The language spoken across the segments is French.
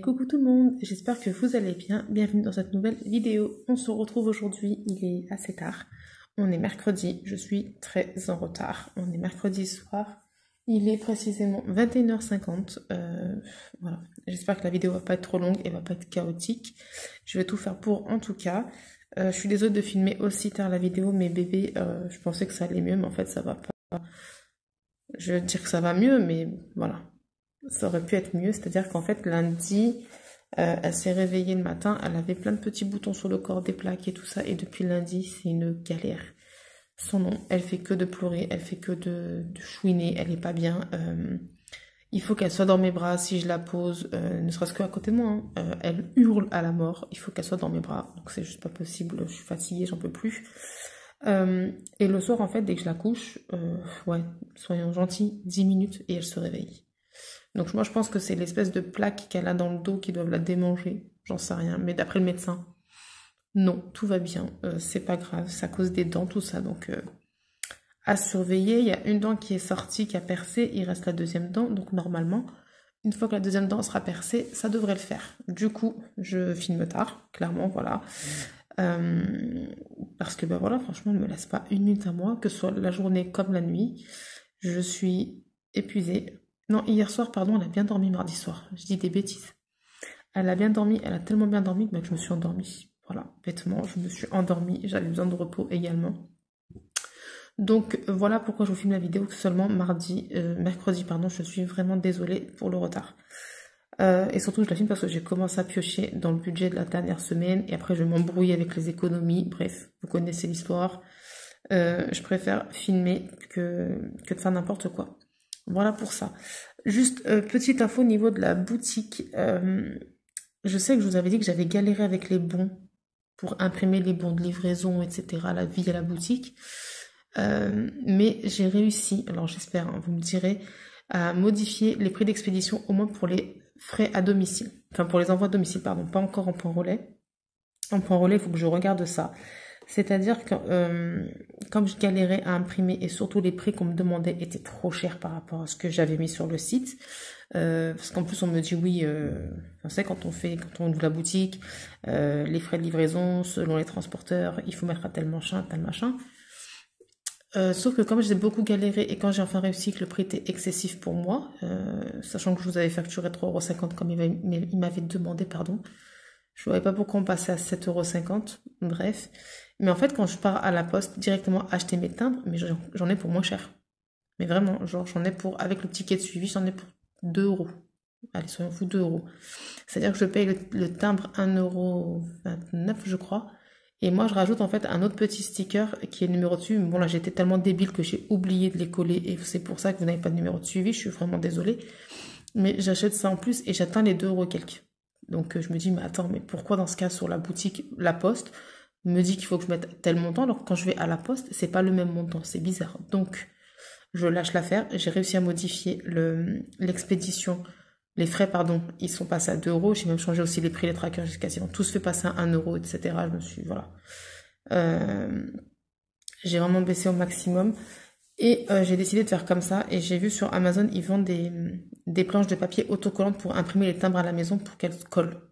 Mais coucou tout le monde, j'espère que vous allez bien. Bienvenue dans cette nouvelle vidéo. On se retrouve aujourd'hui, il est assez tard. On est mercredi, je suis très en retard. On est mercredi soir, il est précisément 21h50. Voilà, j'espère que la vidéo va pas être trop longue et va pas être chaotique. Je vais tout faire pour en tout cas. Je suis désolée de filmer aussi tard la vidéo, mais bébé, je pensais que ça allait mieux, mais en fait ça va pas. Je veux dire que ça va mieux, mais voilà. Ça aurait pu être mieux, c'est-à-dire qu'en fait lundi, elle s'est réveillée le matin, elle avait plein de petits boutons sur le corps, des plaques et tout ça, et depuis lundi c'est une galère. Son nom, elle fait que de pleurer, elle fait que de chouiner, elle est pas bien. Il faut qu'elle soit dans mes bras si je la pose, ne serait-ce qu'à côté de moi, hein. Elle hurle à la mort, il faut qu'elle soit dans mes bras, donc c'est juste pas possible, je suis fatiguée, j'en peux plus. Et le soir en fait, dès que je la couche, ouais, soyons gentils, 10 minutes et elle se réveille. Donc moi je pense que c'est l'espèce de plaque qu'elle a dans le dos qui doivent la démanger, j'en sais rien, mais d'après le médecin, non, tout va bien, c'est pas grave, ça cause des dents, tout ça, donc à surveiller. Il y a une dent qui est sortie, qui a percé, il reste la deuxième dent, donc normalement, une fois que la deuxième dent sera percée, ça devrait le faire. Du coup, je filme tard, clairement, voilà. Parce que ben voilà, franchement, ne me laisse pas une minute à moi, que ce soit la journée comme la nuit. Je suis épuisée. Non, hier soir, pardon, elle a bien dormi mardi soir. Je dis des bêtises. Elle a bien dormi, elle a tellement bien dormi que je me suis endormie. Voilà, bêtement, je me suis endormie. J'avais besoin de repos également. Donc voilà pourquoi je vous filme la vidéo seulement mercredi, pardon. Je suis vraiment désolée pour le retard. Et surtout, je la filme parce que j'ai commencé à piocher dans le budget de la dernière semaine. Et après, je m'embrouille avec les économies. Bref, vous connaissez l'histoire. Je préfère filmer que de faire n'importe quoi. Voilà pour ça. Juste petite info au niveau de la boutique. Je sais que je vous avais dit que j'avais galéré avec les bons pour imprimer les bons de livraison, etc. La vie à la boutique. Mais j'ai réussi, alors j'espère, hein, vous me direz, à modifier les prix d'expédition au moins pour les frais à domicile. Enfin pour les envois à domicile, pardon, pas encore en point relais. En point relais, il faut que je regarde ça. C'est-à-dire que comme je galérais à imprimer et surtout les prix qu'on me demandait étaient trop chers par rapport à ce que j'avais mis sur le site, parce qu'en plus on me dit oui, on sait quand on ouvre la boutique, les frais de livraison selon les transporteurs, il faut mettre à tel machin, tel machin. Sauf que comme j'ai beaucoup galéré et quand j'ai enfin réussi que le prix était excessif pour moi, sachant que je vous avais facturé 3,50 € comme il m'avait demandé, pardon. Je ne voyais pas pourquoi on passait à 7,50 €, bref. Mais en fait, quand je pars à la poste directement acheter mes timbres, mais j'en ai pour moins cher. Mais vraiment, genre j'en ai pour, avec le ticket de suivi, j'en ai pour 2 €. Allez, soyons fous, 2 €. C'est-à-dire que je paye le timbre 1,29 €, je crois. Et moi, je rajoute en fait un autre petit sticker qui est le numéro de suivi. Bon, là, j'étais tellement débile que j'ai oublié de les coller. Et c'est pour ça que vous n'avez pas de numéro de suivi. Je suis vraiment désolée. Mais j'achète ça en plus et j'atteins les 2 € quelques. Donc je me dis, mais attends, mais pourquoi dans ce cas sur la boutique, la poste, me dit qu'il faut que je mette tel montant, alors que quand je vais à la poste, c'est pas le même montant, c'est bizarre. Donc je lâche l'affaire, j'ai réussi à modifier l'expédition, les frais, pardon, ils sont passés à 2 €, j'ai même changé aussi les prix, les trackers, j'ai quasiment tous fait passer à 1 €, etc. Je me suis, voilà. J'ai vraiment baissé au maximum. Et j'ai décidé de faire comme ça. Et j'ai vu sur Amazon, ils vendent des planches de papier autocollantes pour imprimer les timbres à la maison pour qu'elles collent.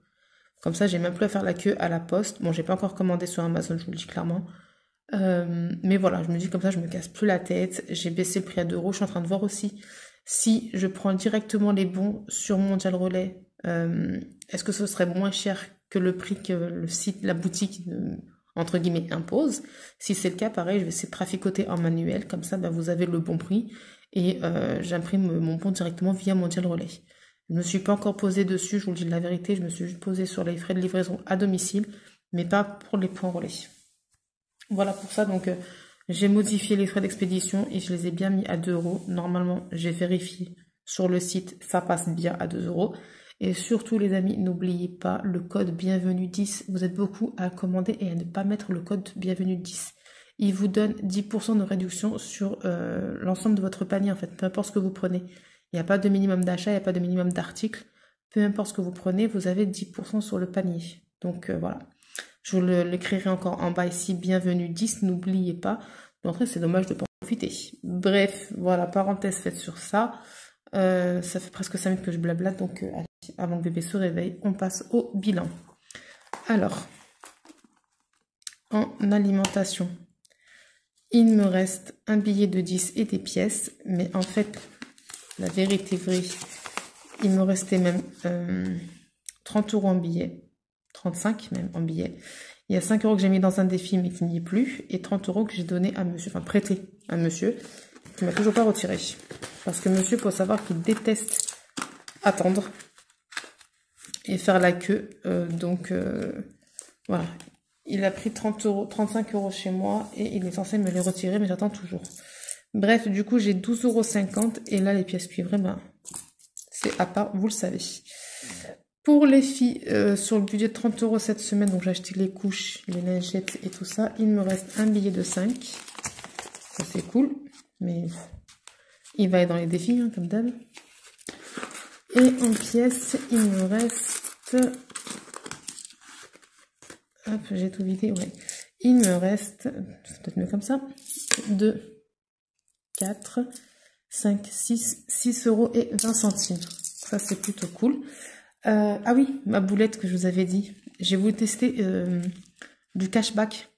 Comme ça, j'ai même plus à faire la queue à la poste. Bon, j'ai pas encore commandé sur Amazon, je vous le dis clairement. Mais voilà, je me dis comme ça, je me casse plus la tête. J'ai baissé le prix à 2 €. Je suis en train de voir aussi si je prends directement les bons sur Mondial Relais. Est-ce que ce serait moins cher que le prix que le site, la boutique entre guillemets impose? Si c'est le cas, pareil, je vais essayer de traficoter en manuel, comme ça vous avez le bon prix et j'imprime mon bon directement via Mondial Relais. Je ne me suis pas encore posée dessus, je vous le dis de la vérité, je me suis juste posée sur les frais de livraison à domicile, mais pas pour les points relais. Voilà pour ça, donc j'ai modifié les frais d'expédition et je les ai bien mis à 2 €. Normalement, j'ai vérifié sur le site, ça passe bien à 2 €. Et surtout les amis, n'oubliez pas le code bienvenue 10. Vous êtes beaucoup à commander et à ne pas mettre le code bienvenue 10. Il vous donne 10% de réduction sur l'ensemble de votre panier en fait, peu importe ce que vous prenez. Il n'y a pas de minimum d'achat, il n'y a pas de minimum d'article. Peu importe ce que vous prenez, vous avez 10% sur le panier. Donc voilà. Je vous l'écrirai encore en bas ici, bienvenue 10, n'oubliez pas. Donc c'est dommage de ne pas en profiter. Bref, voilà, parenthèse faite sur ça. Ça fait presque 5 minutes que je blablate, donc allez. avant que bébé se réveille, on passe au bilan. Alors, en alimentation, il me reste un billet de 10 et des pièces, mais en fait, la vérité vraie, il me restait même 30 € en billets, 35 même en billets. Il y a 5 € que j'ai mis dans un défi mais qui n'y est plus, et 30 € que j'ai donné à monsieur, enfin prêté à monsieur, qui m'a toujours pas retiré. Parce que monsieur, il faut savoir qu'il déteste attendre et faire la queue, voilà. Il a pris 30 €, 35 € chez moi et il est censé me les retirer, mais j'attends toujours. Bref, du coup, j'ai 12,50 € et là, les pièces cuivrées, ben, c'est à part, vous le savez. Pour les filles, sur le budget de 30 € cette semaine, donc j'ai acheté les couches, les lingettes et tout ça, il me reste un billet de 5. Ça, c'est cool, mais il va être dans les défis, hein, comme d'hab. Et en pièces, il me reste... Hop, j'ai tout vidé, ouais. Il me reste, c'est peut-être mieux comme ça, 2, 4, 5, 6,20 €. Ça, c'est plutôt cool. Ah oui, ma boulette que je vous avais dit. J'ai voulu tester du cashback.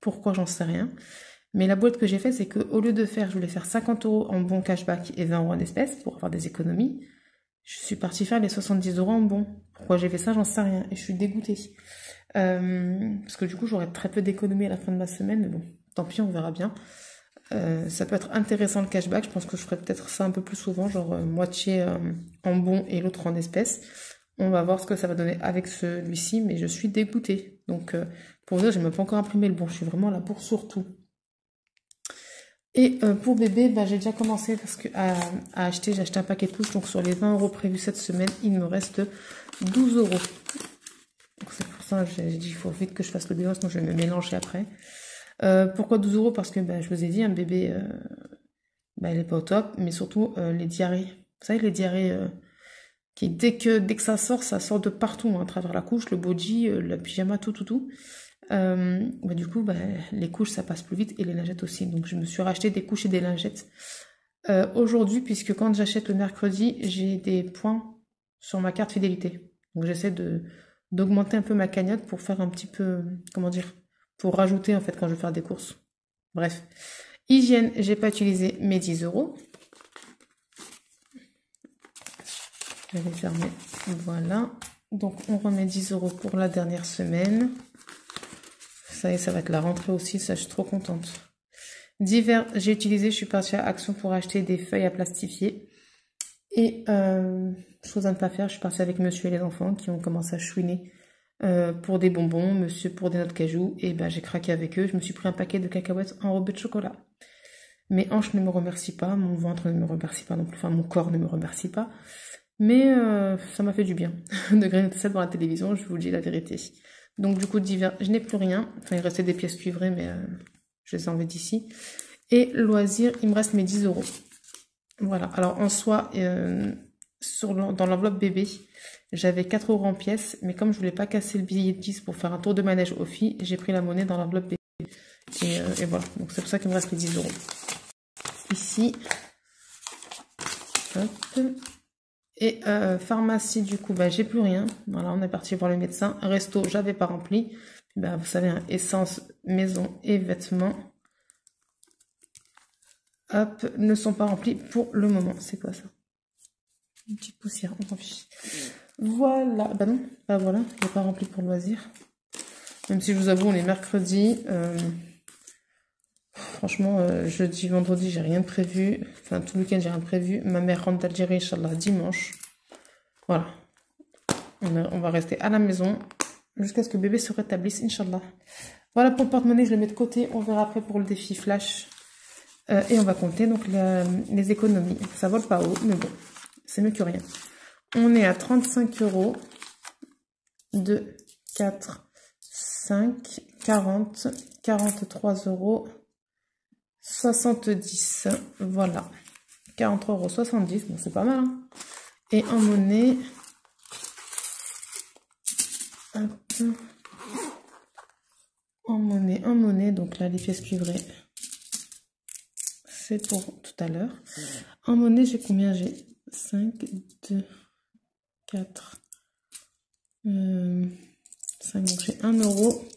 Pourquoi, j'en sais rien. Mais la boulette que j'ai faite, c'est qu'au lieu de faire, je voulais faire 50 € en bon cashback et 20 € en espèces pour avoir des économies. Je suis partie faire les 70 € en bon. Pourquoi j'ai fait ça, j'en sais rien. Et je suis dégoûtée. Parce que du coup, j'aurai très peu d'économies à la fin de ma semaine. Mais bon, tant pis, on verra bien. Ça peut être intéressant le cashback. Je pense que je ferai peut-être ça un peu plus souvent. Genre moitié en bon et l'autre en espèces. On va voir ce que ça va donner avec celui-ci. Mais je suis dégoûtée. Donc, pour vous dire, j'ai même pas encore imprimé le bon. Je suis vraiment là pour surtout. Et pour bébé, bah, j'ai déjà commencé parce que à acheter, j'ai acheté un paquet de couches. Donc sur les 20 € prévus cette semaine, il me reste 12 €. Donc c'est pour ça que j'ai dit il faut vite que je fasse le bilan, sinon je vais me mélanger après. Pourquoi 12 €? Parce que bah, je vous ai dit, un bébé, bah, il n'est pas au top, mais surtout les diarrhées. Vous savez, les diarrhées qui dès que ça sort de partout, hein, à travers la couche, le body, le pyjama, tout. Bah, du coup, bah, les couches, ça passe plus vite et les lingettes aussi. Donc, je me suis racheté des couches et des lingettes aujourd'hui, puisque quand j'achète le mercredi, j'ai des points sur ma carte fidélité. Donc, j'essaie d'augmenter un peu ma cagnotte pour faire un petit peu, comment dire, pour rajouter en fait quand je vais faire des courses. Bref. Hygiène, j'ai pas utilisé mes 10 €. Je vais fermer. Voilà. Donc, on remet 10 € pour la dernière semaine. Ça y est, ça va être la rentrée aussi, ça je suis trop contente. Divers, j'ai utilisé, je suis partie à Action pour acheter des feuilles à plastifier. Et chose à ne pas faire, je suis partie avec monsieur et les enfants qui ont commencé à chouiner pour des bonbons, monsieur pour des noix de cajou. Et ben j'ai craqué avec eux, je me suis pris un paquet de cacahuètes enrobées de chocolat. Mes hanches ne me remercient pas, mon ventre ne me remercie pas non plus, enfin mon corps ne me remercie pas. Mais ça m'a fait du bien de grignoter ça devant la télévision, je vous dis la vérité. Donc du coup, divers, je n'ai plus rien. Enfin, il restait des pièces cuivrées, mais je les enlève d'ici. Et loisirs, il me reste mes 10 €. Voilà. Alors en soi, dans l'enveloppe bébé, j'avais 4 € en pièces. Mais comme je voulais pas casser le billet de 10 pour faire un tour de manège aux filles, j'ai pris la monnaie dans l'enveloppe bébé. Et voilà. Donc c'est pour ça qu'il me reste les 10 €. Ici. Hop. Et pharmacie, du coup, bah, j'ai plus rien. Voilà, on est parti voir le médecin. Resto, j'avais pas rempli. Puis, bah, vous savez, hein, essence, maison et vêtements. Hop, ne sont pas remplis pour le moment. C'est quoi ça? Une petite poussière, on s'en fiche. Voilà, bah non, bah voilà, il n'est pas rempli pour loisir. Même si je vous avoue, on est mercredi. Franchement, jeudi, vendredi, j'ai rien de prévu. Enfin, tout le week-end, j'ai rien de prévu. Ma mère rentre d'Algérie, Inch'Allah, dimanche. Voilà. On va rester à la maison jusqu'à ce que bébé se rétablisse, Inch'Allah. Voilà pour le porte-monnaie, je le mets de côté. On verra après pour le défi flash. Et on va compter donc les économies. Ça vole pas haut, mais bon, c'est mieux que rien. On est à 35 €. 2, 4, 5, 40, 43 €. 70, voilà. 40,70 €, bon c'est pas mal. Hein. Et en monnaie, hop. En monnaie, donc là les pièces cuivrées, c'est pour tout à l'heure. En monnaie, j'ai combien? J'ai 5, 2, 4, 5, donc j'ai 1 euro,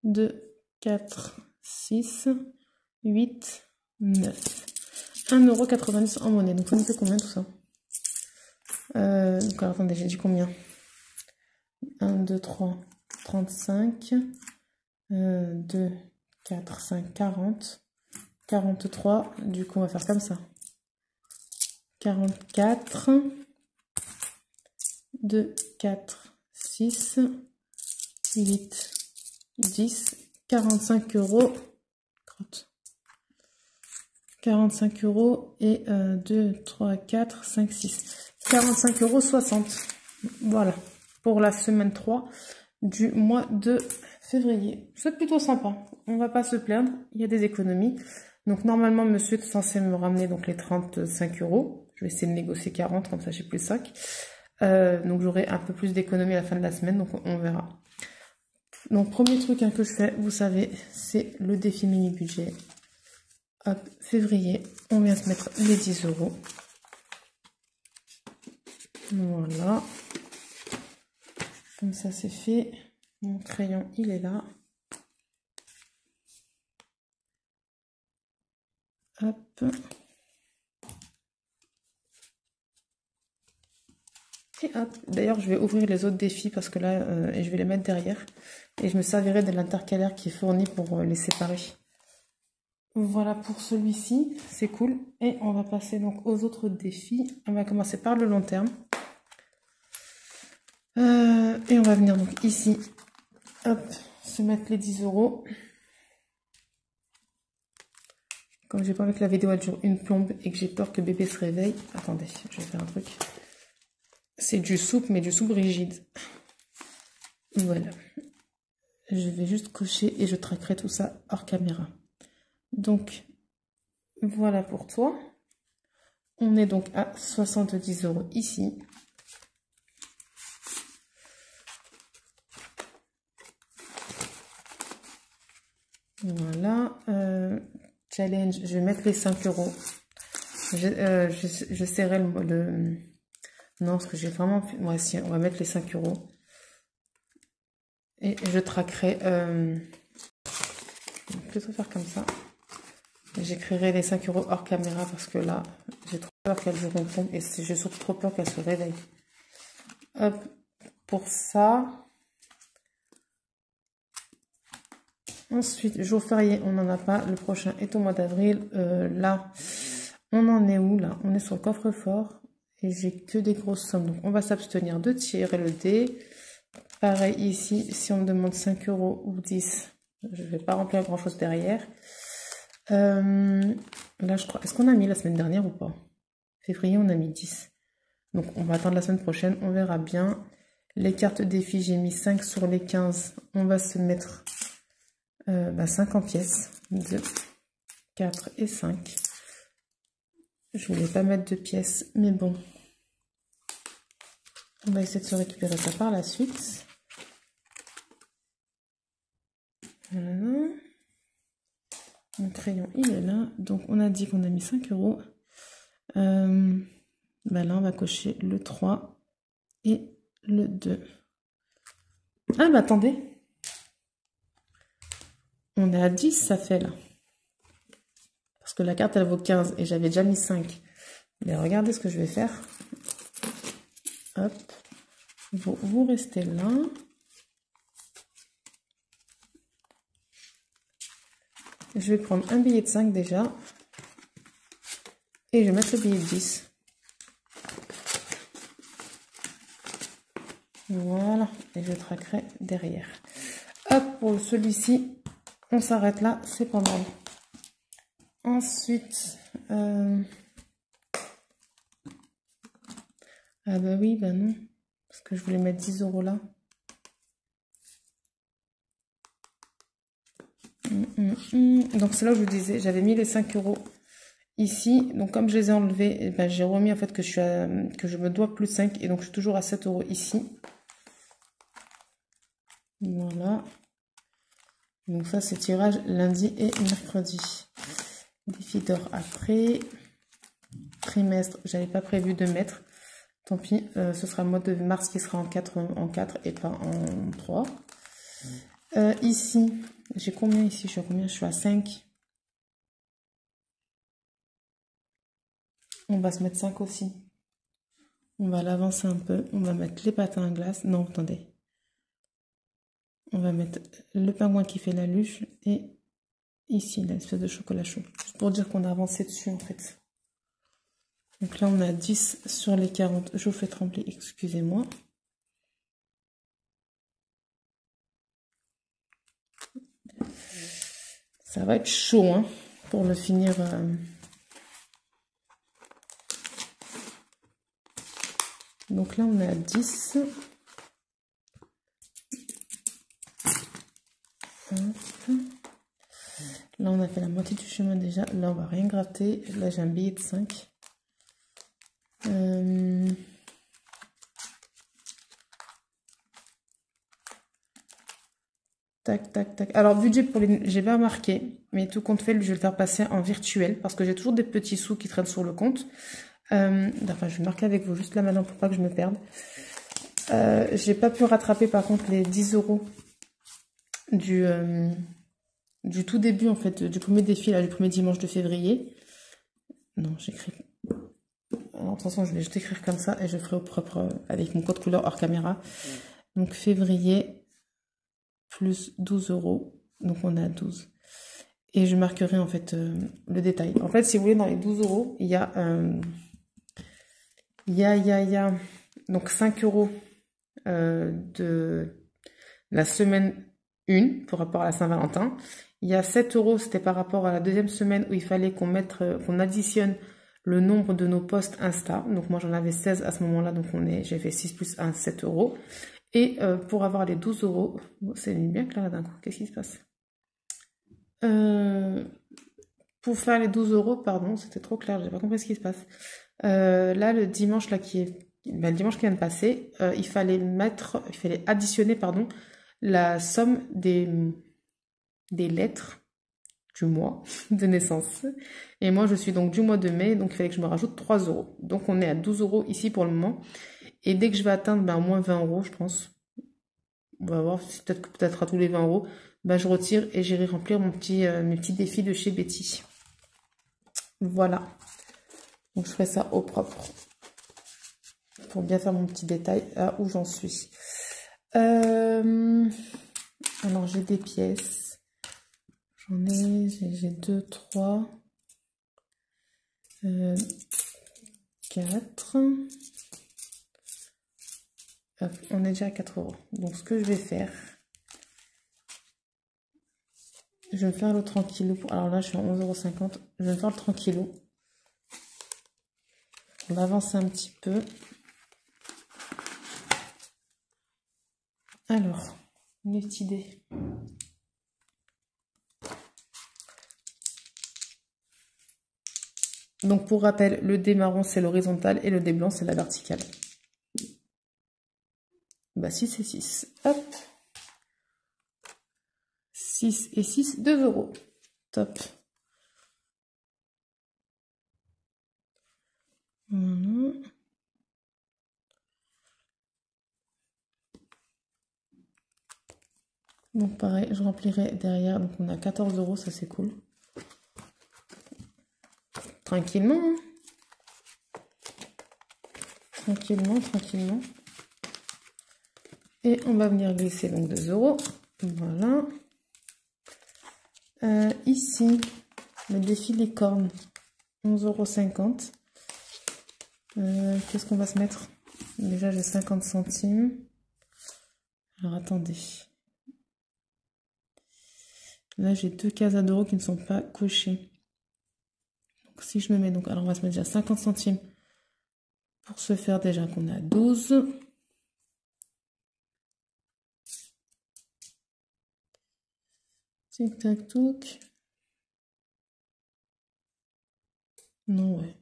2, 4, 6, 8, 9. 1,90 € en monnaie. Donc ça nous fait combien tout ça? Donc alors, attendez, j'ai dit combien? 1, 2, 3, 35. 2, 4, 5, 40. 43. Du coup, on va faire comme ça. 44. 2, 4, 6, 8, 10, 45 euros. 45 euros et 2, 3, 4, 5, 6. 45,60 €. Voilà, pour la semaine 3 du mois de février. C'est plutôt sympa. On va pas se plaindre. Il y a des économies. Donc normalement, monsieur est censé me ramener donc les 35 euros. Je vais essayer de négocier 40, comme ça j'ai plus 5. Donc j'aurai un peu plus d'économie à la fin de la semaine, donc on verra. Donc premier truc que je fais, vous savez, c'est le défi mini budget. Hop, février, on vient se mettre les 10 euros. Voilà. Comme ça c'est fait. Mon crayon, il est là. Hop. Et hop. D'ailleurs, je vais ouvrir les autres défis parce que là, et je vais les mettre derrière. Et je me servirai de l'intercalaire qui est fourni pour les séparer. Voilà pour celui-ci, c'est cool. Et on va passer donc aux autres défis. On va commencer par le long terme. Et on va venir donc ici, hop, se mettre les 10 euros. Comme j'ai pas envie que la vidéo elle dure une plombe et que j'ai peur que bébé se réveille. Attendez, je vais faire un truc. C'est du soupe, mais du soupe rigide. Voilà. Je vais juste cocher et je traquerai tout ça hors caméra. Donc, voilà pour toi. On est donc à 70 euros ici. Voilà. Challenge, je vais mettre les 5 euros. Je serrai le... Non, parce que j'ai vraiment... Ouais, si, on va mettre les 5 euros. Et je traquerai... Je vais plutôt faire comme ça. J'écrirai les 5 euros hors caméra parce que là, j'ai trop peur qu'elle joue rond et j'ai surtout trop peur qu'elle se réveille. Hop, pour ça. Ensuite, jour férié, on n'en a pas. Le prochain est au mois d'avril. Là, on en est où là? On est sur le coffre-fort et j'ai que des grosses sommes. Donc, on va s'abstenir de tirer le dé. Pareil ici, si on me demande 5 euros ou 10, je ne vais pas remplir grand-chose derrière. Là, je crois... Est-ce qu'on a mis la semaine dernière ou pas? Février, on a mis 10. Donc, on va attendre la semaine prochaine. On verra bien. Les cartes défis, j'ai mis 5 sur les 15. On va se mettre 5 en pièces. 2, 4 et 5. Je voulais pas mettre de pièces, mais bon. On va essayer de se récupérer ça par la suite. Voilà. Mon crayon, il est là. Donc, on a dit qu'on a mis 5 euros. Là, on va cocher le 3 et le 2. Ah, bah attendez. On est à 10, ça fait là. Parce que la carte, elle vaut 15 et j'avais déjà mis 5. Mais regardez ce que je vais faire. Hop. Vous restez là. Je vais prendre un billet de 5 déjà. Et je vais mettre le billet de 10. Voilà. Et je traquerai derrière. Hop, pour celui-ci, on s'arrête là. C'est pas mal. Ensuite... Ah bah oui, bah non. Parce que je voulais mettre 10 euros là. Donc c'est là où je vous disais, j'avais mis les 5 euros ici. Donc comme je les ai enlevés, eh ben, j'ai remis en fait que je me dois plus 5. Et donc je suis toujours à 7 euros ici. Voilà. Donc ça c'est tirage lundi et mercredi. Défi d'or après. Trimestre, j'avais pas prévu de mettre. Tant pis, ce sera le mois de mars qui sera en 4 et pas en 3. Ici, j'ai combien ici? Je suis à combien? Je suis à 5. On va se mettre 5 aussi. On va l'avancer un peu. On va mettre les patins à glace. Non, attendez. On va mettre le pingouin qui fait la luge et ici, l'espèce de chocolat chaud. Juste pour dire qu'on a avancé dessus, en fait. Donc là, on a 10 sur les 40. Je vous fais trembler, excusez-moi. Ça va être chaud, hein, pour le finir. Donc là, on est à 10. Là, on a fait la moitié du chemin déjà. Là, on va rien gratter. Là, j'ai un billet de 5. Tac, tac, tac. Alors, budget pour les... J'ai pas marqué, mais tout compte fait, je vais le faire passer en virtuel parce que j'ai toujours des petits sous qui traînent sur le compte. Enfin, je vais marquer avec vous juste là maintenant pour pas que je me perde. J'ai pas pu rattraper par contre les 10 € du tout début en fait, du premier défi, là, du premier dimanche de février. Non, j'écris. Alors, de toute façon, je vais juste écrire comme ça et je ferai au propre avec mon code couleur hors caméra. Donc, février plus 12 €. Donc, on est à 12. Et je marquerai en fait le détail. En fait, si vous voulez, dans les 12 €, il y a donc 5 € de la semaine 1 par rapport à la Saint-Valentin. Il y a 7 €, c'était par rapport à la deuxième semaine où il fallait qu'on additionne le nombre de nos posts Insta. Donc moi j'en avais 16 à ce moment-là, donc j'ai fait 6 plus 1, 7 €. Et pour avoir les 12 €, c'est bien clair d'un coup, qu'est-ce qui se passe? Pour faire les 12 €, pardon, c'était trop clair, j'ai pas compris ce qui se passe. Là, le dimanche là le dimanche qui vient de passer, il fallait additionner, pardon, la somme des lettres du mois de naissance. Et moi, je suis donc du mois de mai, donc il fallait que je me rajoute 3 €. Donc on est à 12 € ici pour le moment. Et dès que je vais atteindre au moins 20 €, je pense, on va voir, peut-être à tous les 20 €, je retire et j'irai remplir mes petits défis de chez Betty. Voilà. Donc je ferai ça au propre. Pour bien faire mon petit détail à où j'en suis. Alors j'ai des pièces. J'ai 2, 3, 4. Hop, on est déjà à 4 €. Donc ce que je vais faire, je vais me faire le tranquillou. Alors là je suis à 11,50 €. Je vais me faire le tranquillou. On va avancer un petit peu. Alors, une petite idée. Donc pour rappel, le dé marron c'est l'horizontale et le dé blanc c'est la verticale. 6 et 6. Hop. 6 et 6, 2 €. Top. Voilà. Donc pareil, je remplirai derrière. Donc on a 14 €, ça c'est cool. Tranquillement. Hein. Tranquillement, tranquillement. Et on va venir glisser donc 2 €. Voilà. Ici, le défi des cornes, 11,50 €. Qu'est-ce qu'on va se mettre? Déjà, j'ai 50 centimes. Alors, attendez. Là, j'ai 2 cases à d'euros qui ne sont pas cochées. Donc, si je me mets... alors, on va se mettre déjà 50 centimes pour se faire déjà qu'on a 12. Tic, tac, touc. Non, ouais.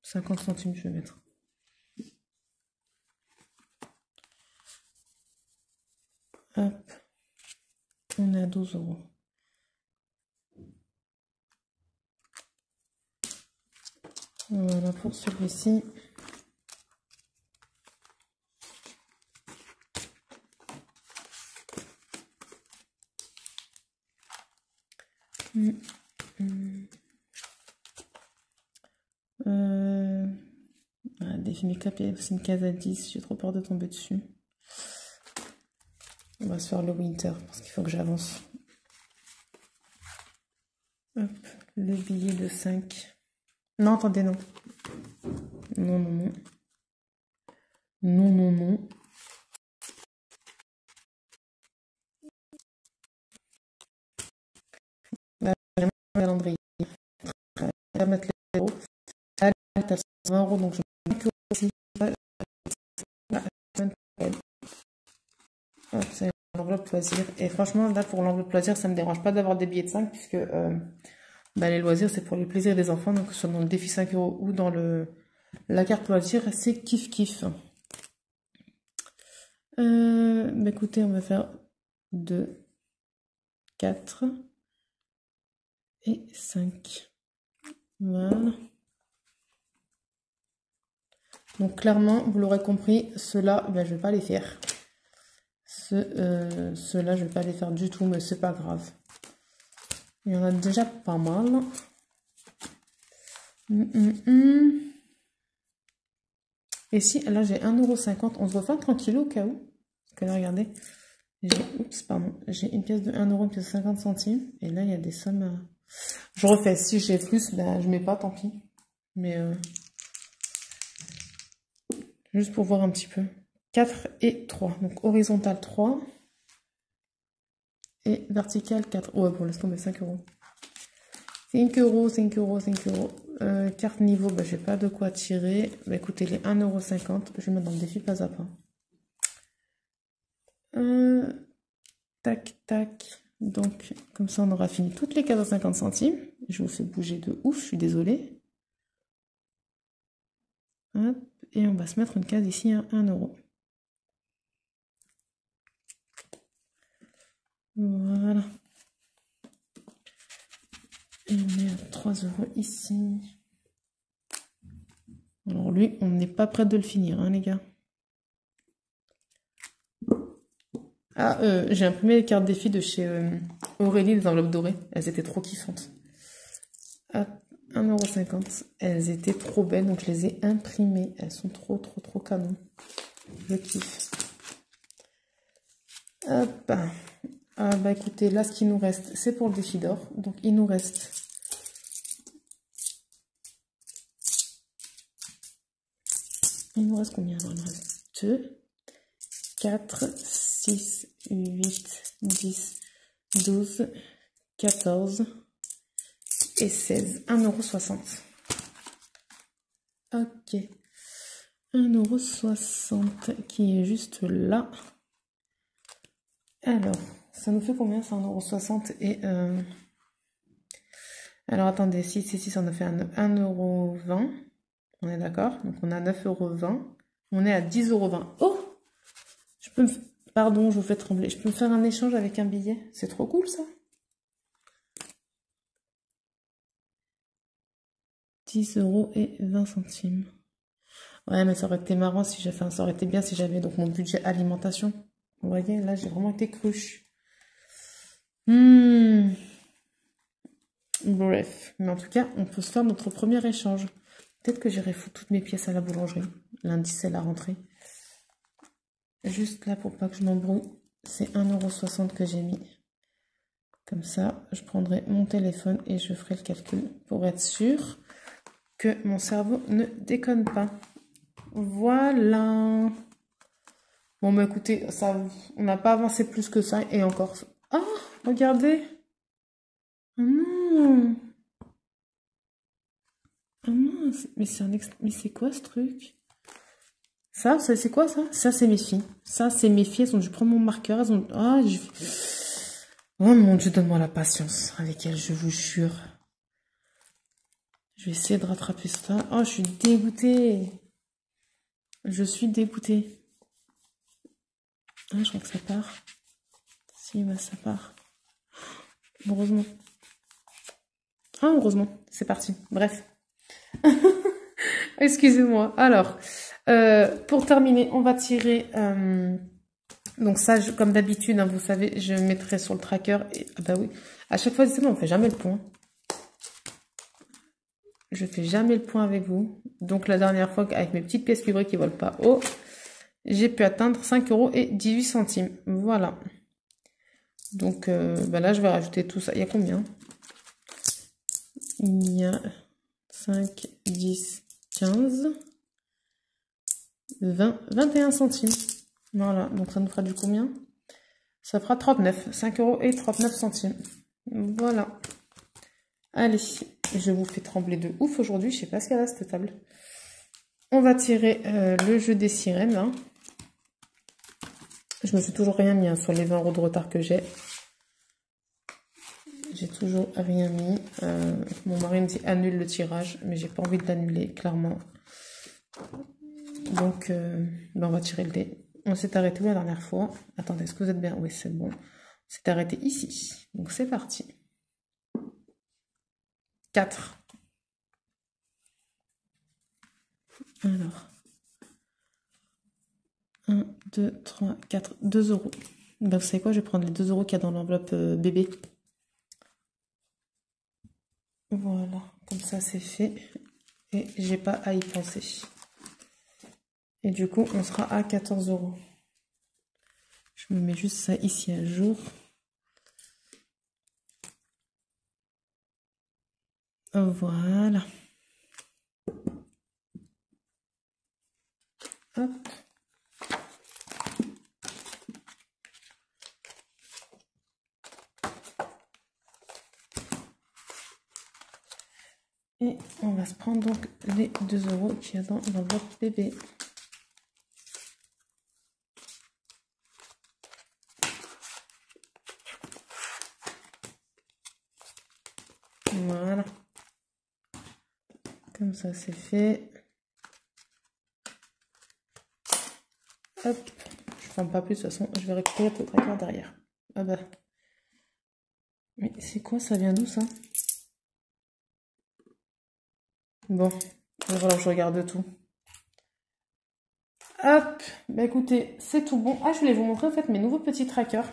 50 centimes, je vais mettre. Hop. On est à 12 €. Voilà pour celui-ci. Défi make-up, c'est une case à 10. J'ai trop peur de tomber dessus. On va se faire le winter parce qu'il faut que j'avance. Hop, le billet de 5. Non, attendez, non. Non, non, non. Non, non, non. Là, j'ai un calendrier. Je vais mettre les euros. Elle est à 20 €, donc je vais mettre aussi. C'est l'enveloppe loisir. Et franchement, là, pour l'enveloppe loisir, ça me dérange pas d'avoir des billets de 5, puisque les loisirs, c'est pour les plaisirs des enfants. Donc, que ce soit dans le défi 5 € ou dans la carte loisir, c'est kiff-kiff. Écoutez, on va faire 2, 4 et 5. Voilà. Donc, clairement, vous l'aurez compris, ceux-là, je vais pas les faire. Ceux-là, je vais pas les faire du tout, mais c'est pas grave. Il y en a déjà pas mal. Et si, là, j'ai 1,50 €. On se refait tranquille au cas où. Parce que là, regardez. J'ai une pièce de 1 €, une pièce de 50 centimes. Et là, il y a des sommes. Je refais. Si j'ai plus, je mets pas, tant pis. Mais juste pour voir un petit peu. 4 et 3. Donc horizontal 3. Et vertical 4. Ouais, bon, laisse tomber 5 €. 5 €, 5 €, 5 €. Carte niveau, j'ai pas de quoi tirer. Écoutez, les 1,50 €, je vais mettre dans le défi pas à pas. Tac, tac. Donc, comme ça, on aura fini toutes les cases à 50 centimes. Je vous fais bouger de ouf, je suis désolée. Hop, et on va se mettre une case ici à 1 €. Voilà. Et on est à 3 € ici. Alors lui, on n'est pas prêt de le finir, hein, les gars. Ah, j'ai imprimé les cartes défis de chez Aurélie, les enveloppes dorées. Elles étaient trop kiffantes. Hop, 1,50 €. Elles étaient trop belles, donc je les ai imprimées. Elles sont trop, trop, trop canon. Je kiffe. Hop. Écoutez, là, ce qui nous reste, c'est pour le défi d'or. Donc, il nous reste... Il nous reste combien? Il nous reste 2, 4, 6, 8, 10, 12, 14 et 16. 1,60 €. Ok. 1,60 € qui est juste là. Alors, ça nous fait combien? C'est 1,60 € et... Alors, attendez, 6 et 6, on a fait 1,20 €. On est d'accord? Donc, on a 9,20 €. On est à 10,20 €. Oh! Pardon, je vous fais trembler. Je peux me faire un échange avec un billet? C'est trop cool, ça. 10,20 €. Ouais, mais ça aurait été marrant si j'avais... Enfin, ça aurait été bien si j'avais donc mon budget alimentation. Vous voyez, là, j'ai vraiment été cruche. Bref. Mais en tout cas, on peut se faire notre premier échange. Peut-être que j'irai foutre toutes mes pièces à la boulangerie. Lundi, c'est la rentrée. Juste là, pour pas que je m'embrouille, c'est 1,60 € que j'ai mis. Comme ça, je prendrai mon téléphone et je ferai le calcul pour être sûr que mon cerveau ne déconne pas. Voilà. Bon, écoutez, ça, on n'a pas avancé plus que ça. Et encore... Ah, regardez. Oh non. Oh non, mais c'est quoi ce truc? Ça c'est quoi ça? Ça, c'est mes filles. Ça, c'est mes filles. Elles ont dû prendre mon marqueur. Elles ont... Ah, oh mon Dieu, donne-moi la patience avec elles, je vous jure. Je vais essayer de rattraper ça. Oh, je suis dégoûtée. Je suis dégoûtée. Ah, je crois que ça part. Si, ça part. Heureusement. Ah, heureusement. C'est parti. Bref. Excusez-moi. Alors, pour terminer, on va tirer Donc ça, comme d'habitude, hein, vous savez, je mettrai sur le tracker. Et, ah bah oui, à chaque fois, on ne fait jamais le point. Je fais jamais le point avec vous. Donc la dernière fois, avec mes petites pièces cuivrées qui ne volent pas haut, j'ai pu atteindre 5,18 €. Voilà. Donc bah là, je vais rajouter tout ça. Il y a combien? Il y a 5, 10, 15, 20, 21 centimes. Voilà, donc ça nous fera du combien? Ça fera 39, 5,39 €. Voilà. Allez, je vous fais trembler de ouf aujourd'hui. Je sais pas ce qu'elle a cette table. On va tirer le jeu des sirènes. Hein. Je me suis toujours rien mis hein, sur les 20 € de retard que j'ai. J'ai toujours rien mis. Mon mari me dit annule le tirage, mais j'ai pas envie de l'annuler, clairement. Donc, ben on va tirer le dé. On s'est arrêté où la dernière fois? Attendez, est-ce que vous êtes bien? Oui, c'est bon. On s'est arrêté ici. Donc, c'est parti. 4. Alors. 1, 2, 3, 4. 2 €. Ben, vous savez quoi? Je vais prendre les 2 € qu'il y a dans l'enveloppe bébé. Voilà. Comme ça, c'est fait. Et j'ai pas à y penser. Et du coup, on sera à 14 €. Je me mets juste ça ici à jour. Voilà. Hop. Et on va se prendre donc les 2 € qu'il y a dans l'enveloppe bébé. Voilà. Comme ça, c'est fait. Hop. Je ne ferme pas plus, de toute façon, je vais récupérer le tracker derrière. Ah bah. Mais c'est quoi, ça vient d'où, ça? Bon. Voilà, je regarde tout. Hop. Bah écoutez, c'est tout bon. Ah, je voulais vous montrer, en fait, mes nouveaux petits trackers.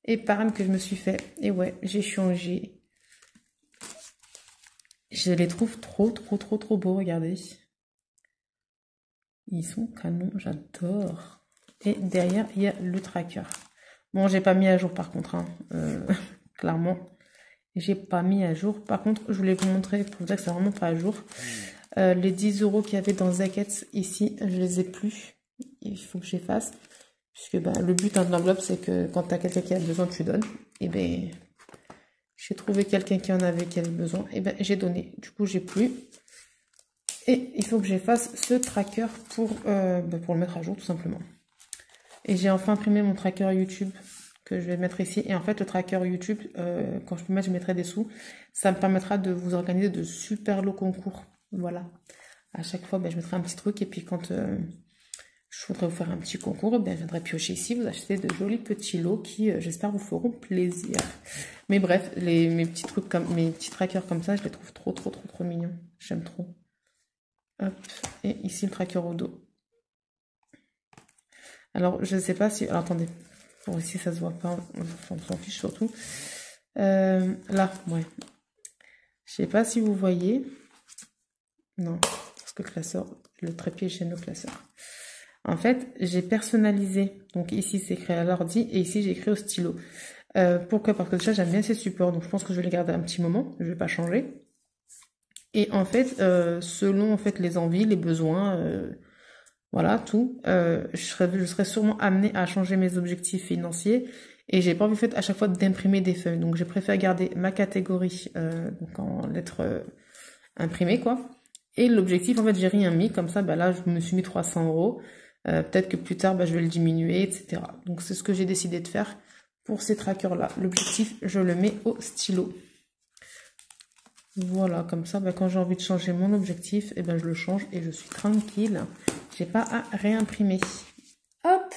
Épargne que je me suis fait. Et ouais, j'ai changé. Je les trouve trop beaux, regardez. Ils sont canons, j'adore. Et derrière, il y a le tracker. Bon, j'ai pas mis à jour par contre, hein. Clairement. J'ai pas mis à jour. Par contre, je voulais vous montrer, pour vous dire que c'est vraiment pas à jour. Les 10 € qu'il y avait dans Zaquette, ici, je les ai plus. Il faut que j'efface. Puisque bah, le but de l'enveloppe, c'est que quand tu as quelqu'un qui a besoin, tu donnes. Et ben j'ai trouvé quelqu'un qui en avait, qui avait besoin. Et ben j'ai donné. Du coup, j'ai plus. Et il faut que j'efface ce tracker pour le mettre à jour, tout simplement. Et j'ai enfin imprimé mon tracker YouTube que je vais mettre ici. Et en fait, le tracker YouTube, quand je peux mettre, je mettrai des sous. Ça me permettra de vous organiser de super lots concours. Voilà. À chaque fois, je mettrai un petit truc. Et puis quand je voudrais vous faire un petit concours, je viendrai piocher ici. Vous achetez de jolis petits lots qui, j'espère, vous feront plaisir. Mais bref, mes petits trucs comme mes petits trackers comme ça, je les trouve trop mignons. J'aime trop. Hop. Et ici, le tracker au dos. Alors, je ne sais pas si... Alors, attendez. Bon, ici, ça se voit pas. On s'en fiche surtout. Là, ouais. Je sais pas si vous voyez. Non, parce que le classeur, le trépied est chez nos classeurs. En fait, j'ai personnalisé. Donc ici, c'est écrit à l'ordi et ici, j'ai écrit au stylo. Pourquoi? Parce que déjà, j'aime bien ces supports. Donc, je pense que je vais les garder un petit moment. Je ne vais pas changer. Et en fait, selon en fait, les envies, les besoins... voilà, tout. Je serais sûrement amenée à changer mes objectifs financiers. Et j'ai pas envie, en fait, à chaque fois d'imprimer des feuilles. Donc, j'ai préféré garder ma catégorie donc en lettres imprimées, quoi. Et l'objectif, en fait, j'ai rien mis. Comme ça, là, je me suis mis 300 €. Peut-être que plus tard, je vais le diminuer, etc. Donc, c'est ce que j'ai décidé de faire pour ces trackers-là. L'objectif, je le mets au stylo. Voilà, comme ça, quand j'ai envie de changer mon objectif, je le change et je suis tranquille. J'ai pas à réimprimer. Hop.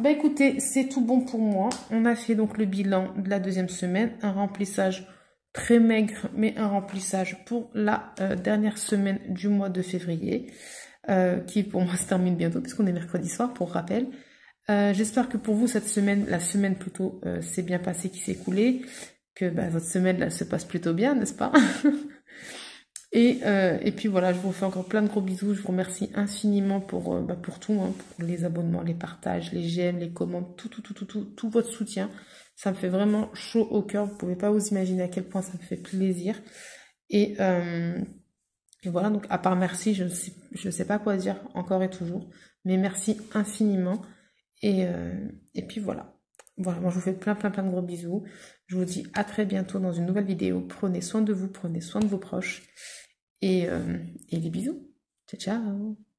Écoutez, c'est tout bon pour moi. On a fait donc le bilan de la deuxième semaine. Un remplissage très maigre, mais un remplissage pour la dernière semaine du mois de février. Qui pour moi se termine bientôt, puisqu'on est mercredi soir, pour rappel. J'espère que pour vous, cette semaine, la semaine plutôt, s'est bien passée, qui s'est écoulée, que bah, votre semaine là, se passe plutôt bien, n'est-ce pas? Et puis voilà, je vous fais encore plein de gros bisous. Je vous remercie infiniment pour tout, hein, pour les abonnements, les partages, les j'aime, les commandes, tout votre soutien. Ça me fait vraiment chaud au cœur. Vous pouvez pas vous imaginer à quel point ça me fait plaisir. Et, euh, et voilà, donc à part merci, je sais pas quoi dire encore et toujours. Mais merci infiniment. Et puis voilà. Voilà, moi je vous fais plein de gros bisous. Je vous dis à très bientôt dans une nouvelle vidéo. Prenez soin de vous, prenez soin de vos proches. Et les bisous. Ciao, ciao.